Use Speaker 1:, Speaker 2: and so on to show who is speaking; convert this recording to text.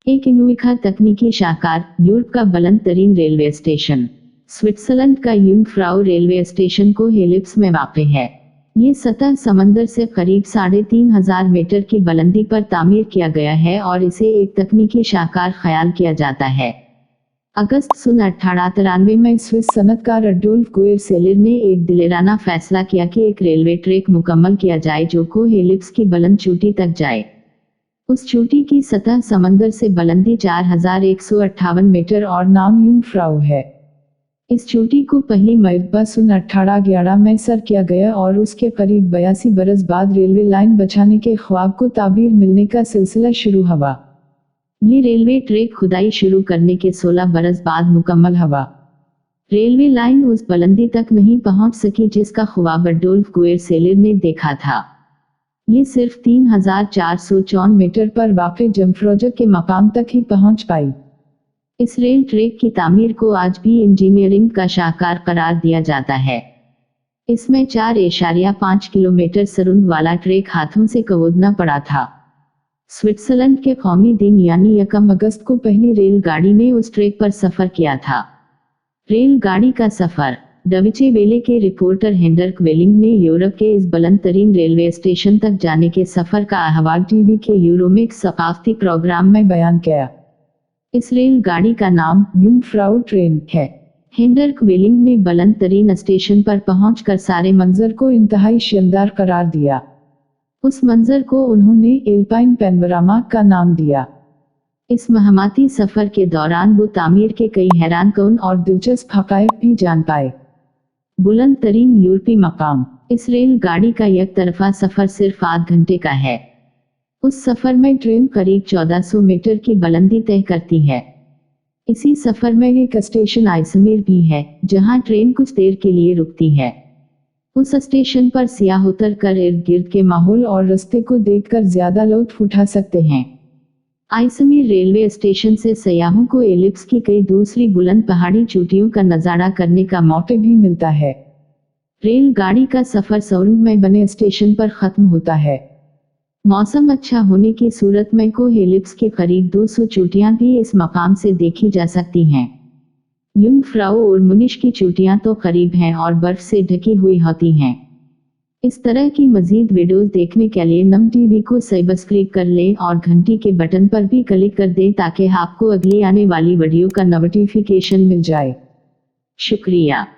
Speaker 1: ایک انوکھا تکنیکی شاہکار، یورپ کا بلند ترین ریلوے اسٹیشن سوئٹزرلینڈ کا یونگفراؤ ریلوے اسٹیشن کو ایلپس میں واقع ہے۔ یہ سطح سمندر سے قریب 3500 میٹر کی بلندی پر تعمیر کیا گیا ہے اور اسے ایک تکنیکی شاہکار خیال کیا جاتا ہے۔ اگست سن 1893 میں سوئس صنعت کار اڈولف گوئر-سیلر نے ایک دلیرانہ فیصلہ کیا کہ ایک ریلوے ٹریک مکمل کیا جائے جو کو ایلپس کی بلند چوٹی تک جائے۔ اس چوٹی کی سطح سمندر سے بلندی 4158 میٹر اور نام یونگفراؤ ہے۔ اس چوٹی کو پہلی مرتبہ سن 1811 میں سر کیا گیا اور اس کے قریب 82 برس بعد ریلوے لائن بچھانے کے خواب کو تعبیر ملنے کا سلسلہ شروع ہوا۔ یہ ریلوے ٹریک کھدائی شروع کرنے کے 16 برس بعد مکمل ہوا۔ ریلوے لائن اس بلندی تک نہیں پہنچ سکی جس کا خواب اڈولف گوئر-سیلر نے دیکھا تھا۔ یہ صرف 3454 میٹر پر واقع جنگفراؤ کے مقام تک ہی پہنچ پائی۔ اس ریل ٹریک کی تعمیر کو آج بھی انجینئرنگ کا شاہکار قرار دیا جاتا ہے۔ اس میں 4.5 کلومیٹر سرنگ والا ٹریک ہاتھوں سے کھودنا پڑا تھا۔ سوئٹزرلینڈ کے قومی دن یعنی 1 اگست کو پہلی ریل گاڑی نے اس ٹریک پر سفر کیا تھا۔ ریل گاڑی کا سفر۔ ڈویچے ویلے کے رپورٹر ہینڈرک ویلنگ نے یورپ کے اس بلند ترین ریلوے اسٹیشن تک جانے کے سفر کا احوال ٹی وی کے یورومیکس ثقافتی پروگرام میں بیان کیا۔ اس ریل گاڑی کا نام یونگفراؤ ٹرین ہے۔ ہینڈرک ویلنگ نے بلند ترین اسٹیشن پر پہنچ کر سارے منظر کو انتہائی شاندار قرار دیا۔ اس منظر کو انہوں نے ایلپائن پینوراما کا نام دیا۔ اس مہماتی سفر کے دوران وہ تعمیر کے کئی حیران کن اور دلچسپ حقائق بھی جان پائے۔ بلند ترین یورپی مقام۔ اس ریل گاڑی کا یک طرفہ سفر صرف 8 گھنٹے کا ہے۔ اس سفر میں ٹرین قریب 1400 میٹر کی بلندی طے کرتی ہے۔ اسی سفر میں ایک اسٹیشن آئسمیر بھی ہے جہاں ٹرین کچھ دیر کے لیے رکتی ہے۔ اس اسٹیشن پر سیاح اتر کر ارد گرد کے ماحول اور راستے کو دیکھ کر زیادہ لطف اٹھا سکتے ہیں۔ آئسمیر ریلوے اسٹیشن سے سیاحوں کو ایلپس کی کئی دوسری بلند پہاڑی چوٹیوں کا نظارہ کرنے کا موقع بھی ملتا ہے۔ ریل گاڑی کا سفر سورنگ میں بنے اسٹیشن پر ختم ہوتا ہے۔ موسم اچھا ہونے کی صورت میں کو ایلپس کے قریب 200 چوٹیاں بھی اس مقام سے دیکھی جا سکتی ہیں۔ یونگفراؤ اور منش کی چوٹیاں تو قریب ہیں اور برف سے ڈھکی ہوئی ہوتی ہیں۔ اس طرح کی مزید ویڈیوز دیکھنے کے لیے نم ٹی وی کو سبسکرائب کر لیں اور گھنٹی کے بٹن پر بھی کلک کر دیں تاکہ آپ کو اگلی آنے والی ویڈیو کا نوٹیفیکیشن مل جائے۔ شکریہ۔